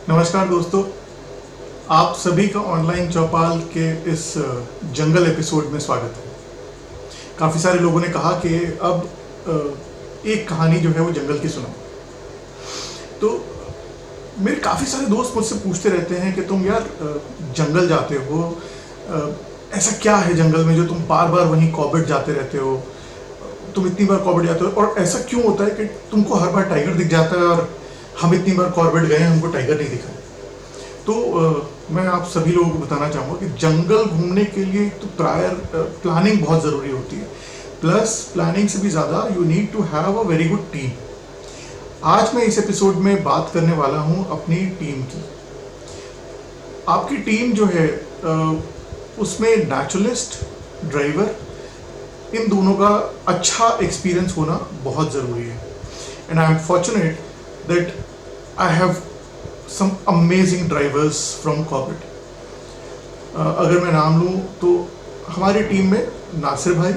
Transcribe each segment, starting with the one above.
नमस्कार दोस्तों, आप सभी का ऑनलाइन चौपाल के इस जंगल एपिसोड में स्वागत है। काफ़ी सारे लोगों ने कहा कि अब एक कहानी जो है वो जंगल की सुनाओ। तो मेरे काफ़ी सारे दोस्त मुझसे पूछते रहते हैं कि तुम यार जंगल जाते हो, ऐसा क्या है जंगल में जो तुम बार बार वहीं कॉर्बेट जाते रहते हो, तुम इतनी बार कॉर्बेट जाते हो और ऐसा क्यों होता है कि तुमको हर बार टाइगर दिख जाता है और हम इतनी बार कॉर्बेट गए हैं हमको टाइगर नहीं दिखा। तो मैं आप सभी लोगों को बताना चाहूँगा कि जंगल घूमने के लिए तो प्रायर प्लानिंग बहुत ज़रूरी होती है। प्लस प्लानिंग से भी ज़्यादा you need to have a very good team. आज मैं इस एपिसोड में बात करने वाला हूँ अपनी टीम की। आपकी टीम जो है उसमें नेचुरलिस्ट, ड्राइवर, इन दोनों का अच्छा एक्सपीरियंस होना बहुत ज़रूरी है। And I am fortunate that I have some amazing drivers from Corbett. अगर मैं नाम लूँ तो हमारी टीम में नासिर भाई,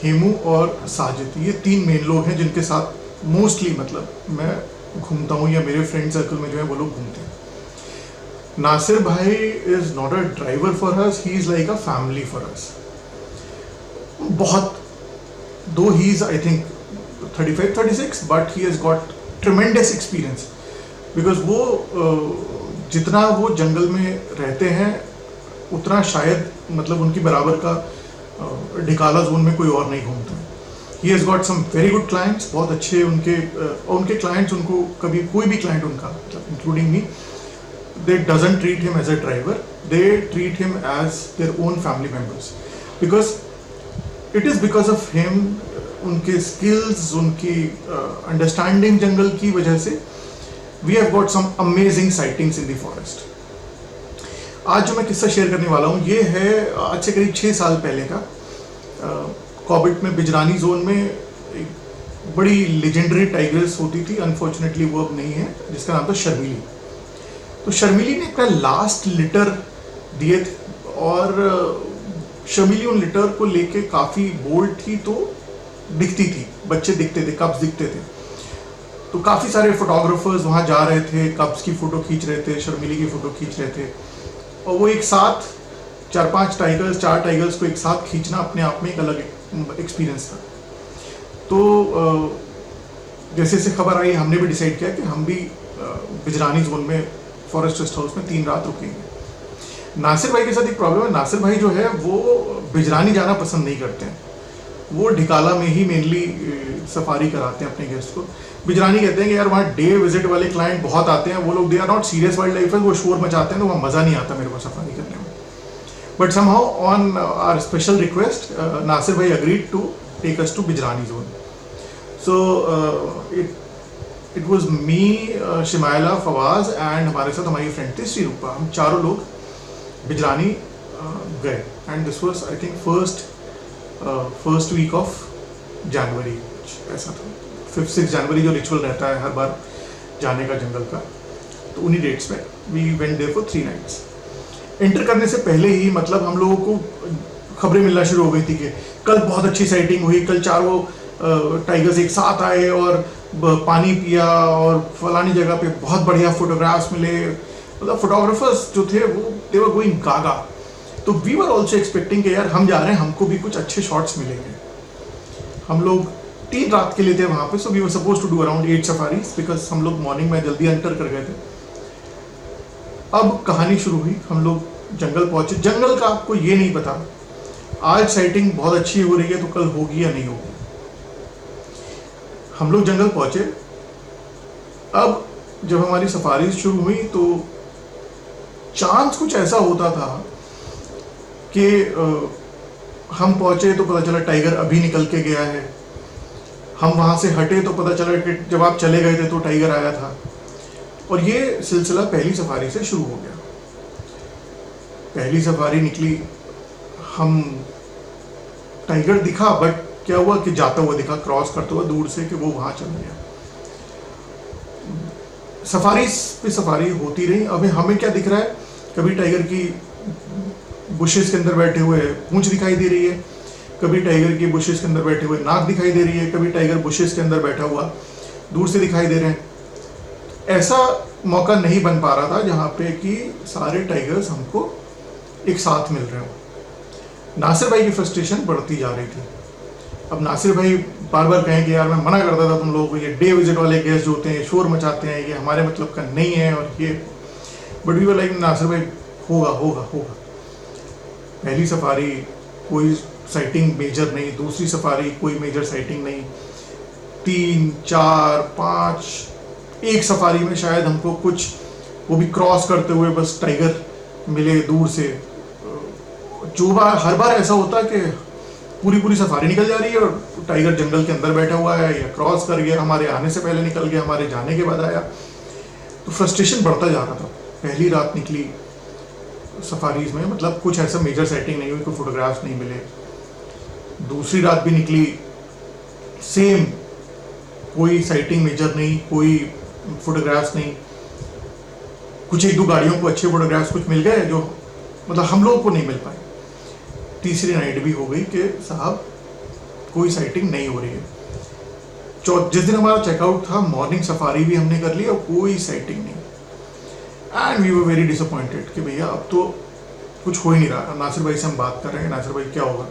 हेमू और साजिद, ये तीन मेन लोग हैं जिनके साथ मोस्टली मतलब मैं घूमता हूँ या मेरे फ्रेंड सर्कल में जो है वो लोग घूमते हैं। नासिर भाई is not a driver for us, he is like a family for us. बहुत दो he is I think 35-36 but he has got tremendous experience because वो जितना वो जंगल में रहते हैं उतना शायद मतलब उनकी बराबर का ढिकाला जोन में कोई और नहीं घूमता। He has got some very good clients, बहुत अच्छे उनके क्लाइंट्स, उनको कभी कोई भी क्लाइंट उनका including me, they doesn't treat him as a driver, they treat him as their own family members because it is because of him, उनके skills, उनकी अंडरस्टैंडिंग जंगल की वजह से we have got some amazing sightings in the forest. आज जो मैं किस्सा शेयर करने वाला हूँ ये है आज से करीब 6 साल पहले का। कॉर्बेट में बिजरानी जोन में एक बड़ी लेजेंडरी टाइगर्स होती थी, अनफॉर्चुनेटली वो अब नहीं है, जिसका नाम था शर्मिली। तो शर्मिली ने अपना लास्ट लिटर दिए थे और शर्मिली उन लिटर को लेके काफ़ी बोल्ड थी, तो दिखती थी, बच्चे दिखते थे, कब्स दिखते थे। तो काफ़ी सारे फोटोग्राफर्स वहाँ जा रहे थे, कब्स की फ़ोटो खींच रहे थे, शर्मिली की फ़ोटो खींच रहे थे और वो एक साथ 4 टाइगर्स को एक साथ खींचना अपने आप में एक अलग एक्सपीरियंस था। तो जैसे जैसे खबर आई हमने भी डिसाइड किया कि हम भी बिजरानी जोन में फॉरेस्ट रेस्ट हाउस में 3 रात रुकेंगे। नासिर भाई के साथ एक प्रॉब्लम है, नासिर भाई जो है वो बिजरानी जाना पसंद नहीं करते हैं, वो ढिकाला में ही मेनली सफारी कराते हैं अपने गेस्ट को। बिजरानी कहते हैं कि यार वहाँ डे विजिट वाले क्लाइंट बहुत आते हैं, वो लोग they are not serious wildlife लाइफ है, वो शोर मचाते हैं, तो वहाँ मज़ा नहीं आता मेरे को सफारी करने में। But somehow on our special request Nasir भाई agreed to take us to Bijrani zone. So it was me, Shimaila, Fawaz and हमारे साथ हमारी फ्रेंड थी श्रीरूपा। हम चारों लोग बिजरानी गए and this was I think first week of January, ऐसा था 5-6 जनवरी जो रिचुअल रहता है हर बार जाने का जंगल का, तो उन्हीं डेट्स में we went there for 3 nights. Enter करने से पहले ही मतलब हम लोगों को खबरें मिलना शुरू हो गई थी कि कल बहुत अच्छी साइटिंग हुई, कल चारों टाइगर्स एक साथ आए और पानी पिया और फलानी जगह पे बहुत बढ़िया फोटोग्राफ्स मिले। मतलब फोटोग्राफर्स जो थे वो दे वर गोइंग गागा। तो वी वर ऑल्सो एक्सपेक्टिंग कि यार हम जा रहे हैं, हमको भी कुछ अच्छे शॉट्स मिलेंगे। हम लोग 3 रात के लिए थे वहाँ पे, so we were suppose to do around 8 safaris because हम लोग मॉर्निंग में जल्दी एंटर कर गए थे। अब कहानी शुरू हुई, हम लोग जंगल पहुँचे। जंगल का आपको ये नहीं पता आज साइटिंग बहुत अच्छी हो रही है तो कल होगी या नहीं होगी। हम लोग जंगल पहुँचे। अब जब हमारी सफारीज शुरू हुई तो चांस कुछ ऐसा होता था कि हम पहुँचे तो पता चला टाइगर अभी निकल के गया है, हम वहाँ से हटे तो पता चला कि जब आप चले गए थे तो टाइगर आया था। और ये सिलसिला पहली सफारी से शुरू हो गया। पहली सफारी निकली, हम टाइगर दिखा, बट क्या हुआ कि जाता हुआ दिखा, क्रॉस करता हुआ दूर से, कि वो वहाँ चल गया। सफारी पे सफारी होती रही। अब हमें क्या दिख रहा है, कभी टाइगर की बुशेस के अंदर बैठे हुए पूंछ दिखाई दे रही है, कभी टाइगर की बुशेस के अंदर बैठे हुए नाक दिखाई दे रही है, कभी टाइगर बुशेस के अंदर बैठा हुआ दूर से दिखाई दे रहे हैं। ऐसा मौका नहीं बन पा रहा था जहाँ पे कि सारे टाइगर्स हमको एक साथ मिल रहे हो। नासिर भाई की फ्रस्ट्रेशन बढ़ती जा रही थी। अब नासिर भाई बार बार कहें कि यार मैं मना करता था तुम लोगों को, ये डे विजिट वाले गेस्ट जो होते हैं शोर मचाते हैं, ये हमारे मतलब का नहीं है, और ये but we were like Nasir भाई होगा होगा होगा। पहली सफारी कोई साइटिंग मेजर नहीं, दूसरी सफारी कोई मेजर साइटिंग नहीं, 3 4 5, एक सफारी में शायद हमको कुछ, वो भी क्रॉस करते हुए बस टाइगर मिले दूर से। जो बार हर बार ऐसा होता है कि पूरी सफारी निकल जा रही है और टाइगर जंगल के अंदर बैठा हुआ है या क्रॉस कर गया, हमारे आने से पहले निकल गया, हमारे जाने के बाद आया। तो फ्रस्ट्रेशन बढ़ता जा रहा था। पहली रात निकली सफारीज में, मतलब कुछ ऐसा मेजर सेटिंग नहीं हुई, कोई फोटोग्राफ्स नहीं मिले। दूसरी रात भी निकली, सेम, कोई साइटिंग मेजर नहीं, कोई फोटोग्राफ्स नहीं। कुछ एक दो गाड़ियों को अच्छे फोटोग्राफ्स कुछ मिल गए जो मतलब हम लोगों को नहीं मिल पाए। तीसरी नाइट भी हो गई कि साहब कोई साइटिंग नहीं हो रही है। जिस दिन हमारा चेकआउट था, मॉर्निंग सफारी भी हमने कर ली और कोई साइटिंग नहीं। And we were very disappointed कि भैया अब तो कुछ हो ही नहीं रहा। नासिर भाई से हम बात कर रहे हैं, नासिर भाई क्या होगा।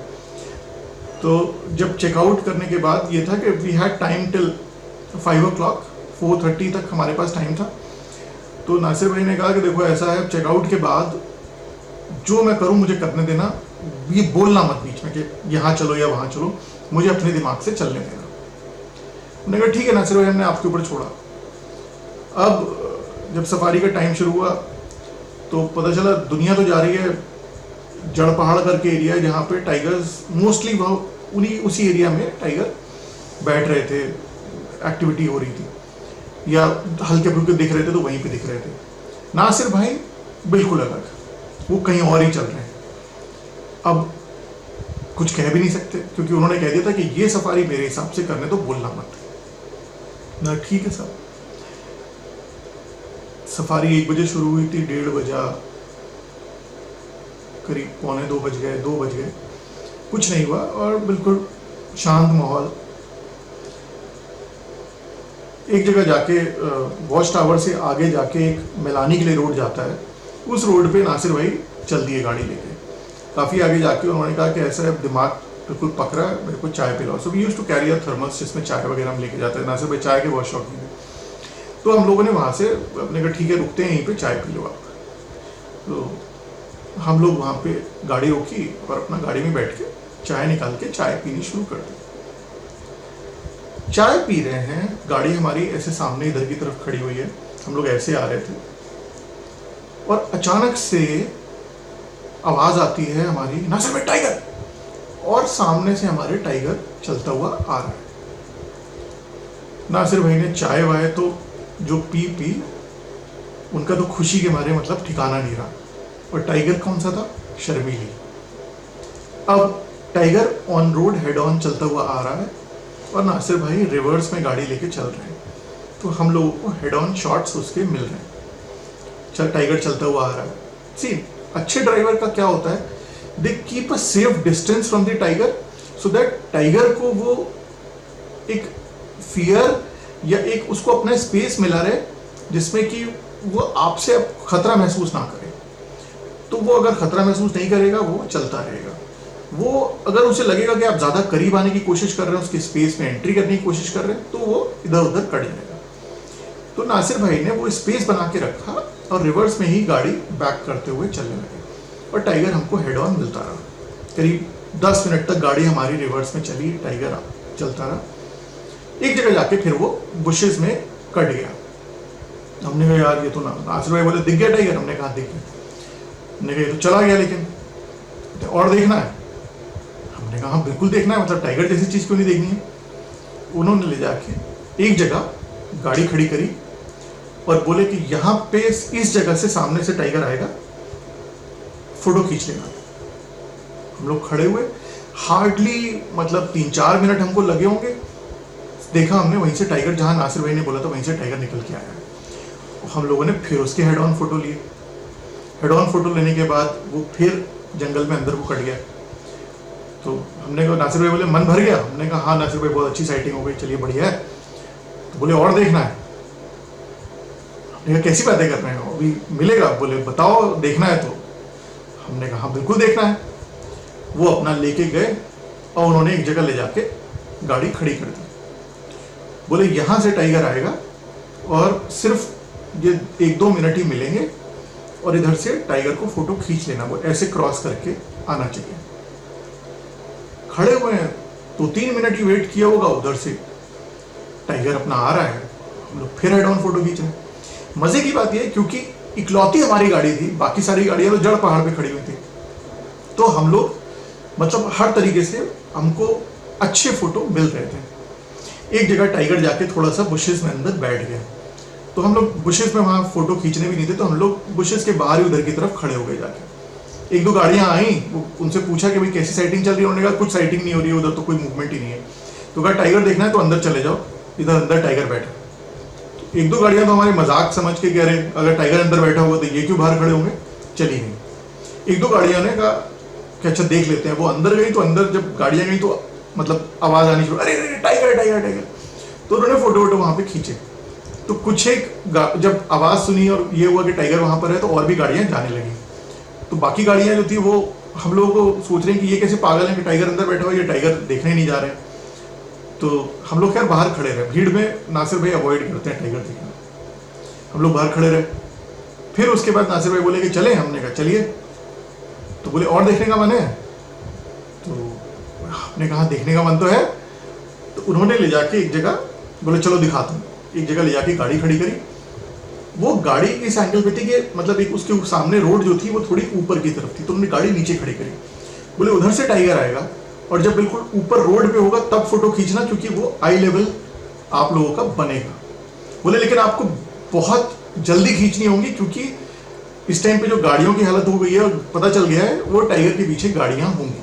तो जब चेकआउट करने के बाद ये था कि we had time till 5 o'clock, 4:30 तक हमारे पास टाइम था। तो नासिर भाई ने कहा कि देखो ऐसा है, चेकआउट के बाद जो मैं करूं मुझे करने देना, ये बोलना मत बीच में कि यहाँ चलो या वहाँ चलो, मुझे अपने दिमाग से चलने देना। मैंने कहा ठीक है नासिर भाई, हमने आपके ऊपर छोड़ा। अब जब सफारी का टाइम शुरू हुआ तो पता चला दुनिया तो जा रही है, जड़ पहाड़ करके एरिया है जहाँ पे टाइगर्स मोस्टली वह उसी एरिया में टाइगर बैठ रहे थे, एक्टिविटी हो रही थी या हल्के फुल्के दिख रहे थे तो वहीं पे दिख रहे थे। नासिर भाई बिल्कुल अलग, वो कहीं और ही चल रहे हैं। अब कुछ कह भी नहीं सकते क्योंकि उन्होंने कह दिया था कि ये सफारी मेरे हिसाब से करने तो बोलना मत ना। ठीक है साहब, सफारी 1 बजे शुरू हुई थी, 1:30 बजा, करीब 1:45 बज गए, 2 बज गए, कुछ नहीं हुआ और बिल्कुल शांत माहौल। एक जगह जाके वॉच टावर से आगे जाके एक मिलानी के लिए रोड जाता है, उस रोड पे नासिर भाई चल दिए गाड़ी लेके। काफ़ी आगे जाके उन्होंने कहा कि ऐसा है दिमाग बिल्कुल पक रहा है, मेरे को चाय पिलाओ। So we used to carry a thermos जिसमें चाय वगैरह हम लेके जाते हैं। नासिर भाई चाय के बहुत शौकीन है, तो हम लोगों ने वहाँ से अपने कहा ठीक है रुकते हैं यहीं पे, चाय पी लो आप। तो हम लोग वहाँ पे गाड़ी रोकी और अपना गाड़ी में बैठ के चाय निकाल के चाय पीनी शुरू कर दी। चाय पी रहे हैं, गाड़ी हमारी ऐसे सामने इधर की तरफ खड़ी हुई है, हम लोग ऐसे आ रहे थे और अचानक से आवाज आती है हमारी, नासिर भाई टाइगर, और सामने से हमारे टाइगर चलता हुआ आ रहा है। नासिर भाई ने चाय वाय तो जो पी उनका तो खुशी के मारे मतलब ठिकाना नहीं रहा। और टाइगर कौन सा था? शर्मीली। अब tiger on road head on चलता हुआ आ रहा है और नासिर भाई रिवर्स में गाड़ी लेके चल रहे हैं, तो हम लोगों को हेड ऑन शॉट्स उसके मिल रहे हैं। टाइगर चलता हुआ आ रहा है। सी, अच्छे ड्राइवर का क्या होता है, they keep a safe distance from the tiger so that tiger को वो एक फियर या एक उसको अपना स्पेस मिला रहे जिसमें कि वो आपसे खतरा महसूस ना करे। तो वो अगर खतरा महसूस नहीं करेगा वो चलता रहेगा। वो अगर उसे लगेगा कि आप ज़्यादा करीब आने की कोशिश कर रहे हैं, उसके स्पेस में एंट्री करने की कोशिश कर रहे हैं, तो वो इधर उधर कट जाएगा। तो नासिर भाई ने वो स्पेस बना के रखा और रिवर्स में ही गाड़ी बैक करते हुए चलने लगे और टाइगर हमको हेड ऑन मिलता रहा। करीब 10 मिनट तक गाड़ी हमारी रिवर्स में चली, टाइगर चलता रहा। एक जगह जाके फिर वो बुशेस में कट गया। हमने कहा यार ये तो ना, नासिर भाई बोले दिख गया टाइगर, हमने कहा दिख गया। हमने कहा ये तो चला गया, लेकिन और देखना है? हमने कहा हाँ बिल्कुल देखना है, मतलब टाइगर जैसी चीज़ क्यों नहीं देखनी है। उन्होंने ले जाके एक जगह गाड़ी खड़ी करी और बोले कि यहाँ पे इस जगह से सामने से टाइगर आएगा, फोटो खींच लेना। हम लोग खड़े हुए, हार्डली मतलब 3-4 मिनट हमको लगे होंगे। देखा हमने वहीं से टाइगर, जहाँ नासिर भाई ने बोला था वहीं से टाइगर निकल के आया। हम लोगों ने फिर उसके हेड ऑन फोटो लिए। हेड ऑन फोटो लेने के बाद वो फिर जंगल में अंदर को कट गया। तो हमने कहा, नासिर भाई बोले मन भर गया? हमने कहा हाँ नासिर भाई बहुत अच्छी साइटिंग हो गई, चलिए बढ़िया है। तो बोले और देखना है? कहा कैसी बातें कर रहे हो, अभी मिलेगा? बोले बताओ देखना है तो। हमने कहा हाँ बिल्कुल देखना है। वो अपना लेके गए और उन्होंने एक जगह ले जाके गाड़ी खड़ी कर दी। बोले यहाँ से टाइगर आएगा और सिर्फ ये 1-2 मिनट ही मिलेंगे और इधर से टाइगर को फोटो खींच लेना, वो ऐसे क्रॉस करके आना चाहिए। खड़े हुए हैं, 2-3 मिनट ही वेट किया होगा, उधर से टाइगर अपना आ रहा है, हम लोग फिर हेड ऑन फोटो खींच रहे हैं। मजे की बात यह क्योंकि इकलौती हमारी गाड़ी थी, बाकी सारी गाड़ियां तो जड़ पहाड़ पे खड़ी हुई थी, तो हम लोग मतलब हर तरीके से हमको अच्छे फोटो मिल रहे थे। एक जगह टाइगर जाके थोड़ा सा बुशेस में अंदर बैठ गया, तो हम लोग बुशेस में वहाँ फोटो खींचने भी नहीं थे, तो हम लोग बुशेस के बाहर ही उधर की तरफ खड़े हो गए जाके। 1-2 गाड़ियाँ आई, उनसे पूछा कि भाई कैसी साइटिंग चल रही है, उन्होंने कहा कुछ साइटिंग नहीं हो रही है, उधर तो कोई मूवमेंट ही नहीं है। तो कहा टाइगर देखना है तो अंदर चले जाओ, इधर अंदर टाइगर बैठा। तो 1-2 गाड़ियाँ तो हमारे मजाक समझ के कह रहे अगर टाइगर अंदर बैठा हुआ तो ये क्यों बाहर खड़े होंगे, चली गई। 1-2 गाड़ियों ने कहा कि अच्छा देख लेते हैं। वो अंदर गई, तो अंदर जब गाड़ियाँ गई तो मतलब आवाज़ आनी शुरू, अरे अरे टाइगर टाइगर टाइगर। तो उन्होंने फोटो वोटो वहाँ पे खींचे। तो कुछ एक जब आवाज़ सुनी और ये हुआ कि टाइगर वहाँ पर है, तो और भी गाड़ियाँ जाने लगी। तो बाकी गाड़ियाँ जो थी वो हम लोगों को सोच रहे हैं कि ये कैसे पागल हैं कि टाइगर अंदर बैठा हुआ, ये टाइगर देखने नहीं जा रहे हैं। तो हम लोग खैर बाहर खड़े रहे, भीड़ में नासिर भाई अवॉइड करते हैं टाइगर देखना। हम लोग बाहर खड़े रहे। फिर उसके बाद नासिर भाई बोले कि चले, हमने कहा चलिए। तो बोले और देखने का मन है? तो हमने कहा देखने का मन तो है। तो उन्होंने ले जाके एक जगह बोले चलो दिखाता हूँ, एक जगह ले जाके गाड़ी खड़ी करी। वो गाड़ी इस एंगल पे थी कि मतलब एक उसके सामने रोड जो थी वो थोड़ी ऊपर की तरफ थी, तो उन्होंने गाड़ी नीचे खड़ी करी। बोले उधर से टाइगर आएगा और जब बिल्कुल ऊपर रोड पे होगा तब फोटो खींचना, क्योंकि वो आई लेवल आप लोगों का बनेगा। बोले लेकिन आपको बहुत जल्दी खींचनी होगी, क्योंकि इस टाइम पे जो गाड़ियों की हालत हो गई है और पता चल गया है वो टाइगर के पीछे गाड़ियां होंगी।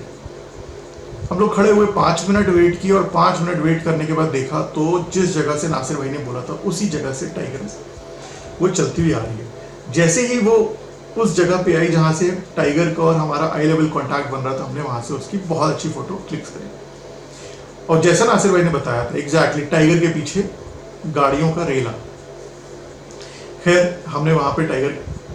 हम लोग खड़े हुए 5 मिनट वेट किए और 5 मिनट वेट करने के बाद देखा तो जिस जगह से नासिर भाई ने बोला था उसी जगह से टाइगर वो चलती हुई आ रही है। जैसे ही वो उस जगह पे आई जहाँ से टाइगर का और हमारा आई लेवल कॉन्टैक्ट बन रहा था, हमने वहाँ से उसकी बहुत अच्छी फोटो क्लिक करी। और जैसा नासिर भाई ने बताया था एग्जैक्टली टाइगर के पीछे गाड़ियों का रेला। खैर हमने वहाँ पे टाइगर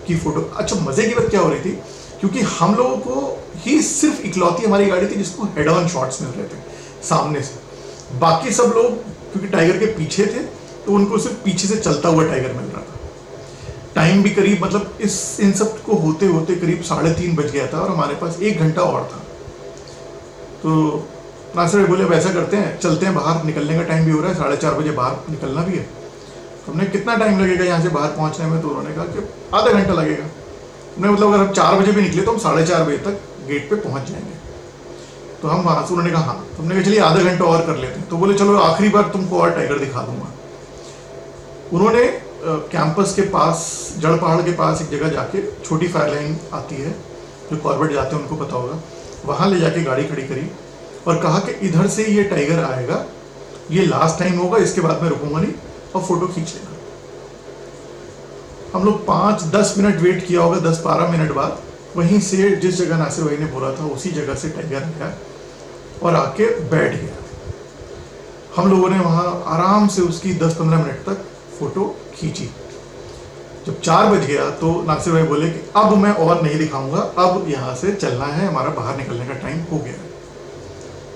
की फोटो, अच्छा मजे की बात क्या हो रही थी, क्योंकि हम लोगों को ही सिर्फ इकलौती हमारी गाड़ी थी जिसको हेड ऑन शॉट्स मिल रहे थे सामने से। बाकी सब लोग क्योंकि टाइगर के पीछे थे तो उनको सिर्फ पीछे से चलता हुआ टाइगर मिल रहा था। टाइम भी करीब मतलब इन सब को होते होते करीब 3:30 बज गया था और हमारे पास 1 घंटा और था। तो नासिर भाई बोले वैसा करते हैं, चलते हैं बाहर, निकलने का टाइम भी हो रहा है, 4:30 बजे बाहर निकलना भी है। तो हमने कितना टाइम लगेगा यहाँ से बाहर पहुँचने में? तो उन्होंने कहा कि आधा घंटा लगेगा। हमने मतलब अगर हम 4 बजे भी निकले तो हम 4:30 बजे तक गेट पे पहुँच जाएंगे। तो हम वहाँ से, उन्होंने कहा हाँ। तो हमने कहा चलिए आधा घंटा और कर लेते हैं। तो बोले चलो आखिरी बार तुमको और टाइगर दिखा दूंगा। उन्होंने कैंपस के पास जड़ पहाड़ के पास एक जगह जाके, छोटी फायर लाइन आती है जो कॉर्बेट जाते हैं उनको पता होगा, वहाँ ले जाके गाड़ी खड़ी करी और कहा कि इधर से ये टाइगर आएगा, ये लास्ट टाइम होगा, इसके बाद मैं रुकूंगा नहीं और फोटो खींच लेना। हम लोग 5-10 मिनट वेट किया होगा, 10-12 मिनट बाद वहीं से जिस जगह नासिर भाई ने बोला था उसी जगह से टाइगर आया और आके बैठ गया। हम लोगों ने वहाँ आराम से उसकी 10-15 मिनट तक फोटो खींची। जब 4 बज गया तो नासिर भाई बोले कि अब मैं और नहीं दिखाऊंगा, अब यहाँ से चलना है, हमारा बाहर निकलने का टाइम हो गया है।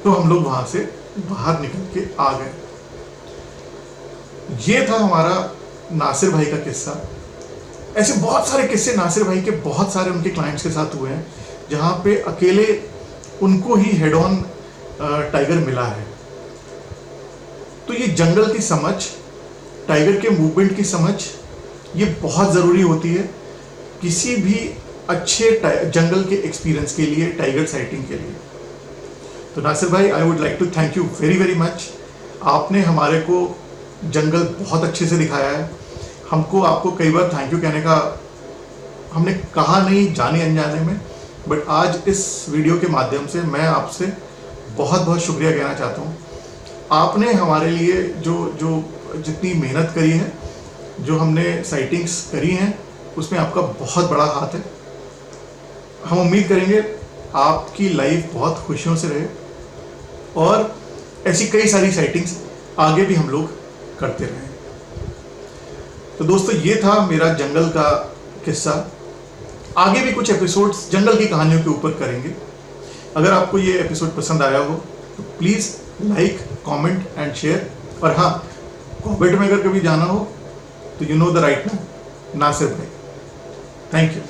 तो हम लोग वहाँ से बाहर निकल के आ गए। ये था हमारा नासिर भाई का किस्सा। ऐसे बहुत सारे किस्से नासिर भाई के बहुत सारे उनके क्लाइंट्स के साथ हुए हैं जहाँ पे अकेले उनको ही हेड ऑन टाइगर मिला है। तो ये जंगल की समझ, टाइगर के मूवमेंट की समझ, ये बहुत ज़रूरी होती है किसी भी अच्छे जंगल के एक्सपीरियंस के लिए, टाइगर साइटिंग के लिए। तो नासिर भाई, I would like to thank you very very much. आपने हमारे को जंगल बहुत अच्छे से दिखाया है। हमको आपको कई बार थैंक यू कहने का हमने कहा नहीं जाने अनजाने में, बट आज इस वीडियो के माध्यम से मैं आपसे बहुत बहुत शुक्रिया कहना चाहता हूँ। आपने हमारे लिए जो जितनी मेहनत करी है, जो हमने साइटिंग्स करी हैं, उसमें आपका बहुत बड़ा हाथ है। हम उम्मीद करेंगे आपकी लाइफ बहुत खुशियों से रहे और ऐसी कई सारी साइटिंग्स आगे भी हम लोग करते रहें। तो दोस्तों ये था मेरा जंगल का किस्सा। आगे भी कुछ एपिसोड्स जंगल की कहानियों के ऊपर करेंगे। अगर आपको ये एपिसोड पसंद आया हो तो please like, comment and share. और हाँ, कॉर्बेट में अगर कभी जाना हो तो you know the right man, Nasir भाई। Thank you.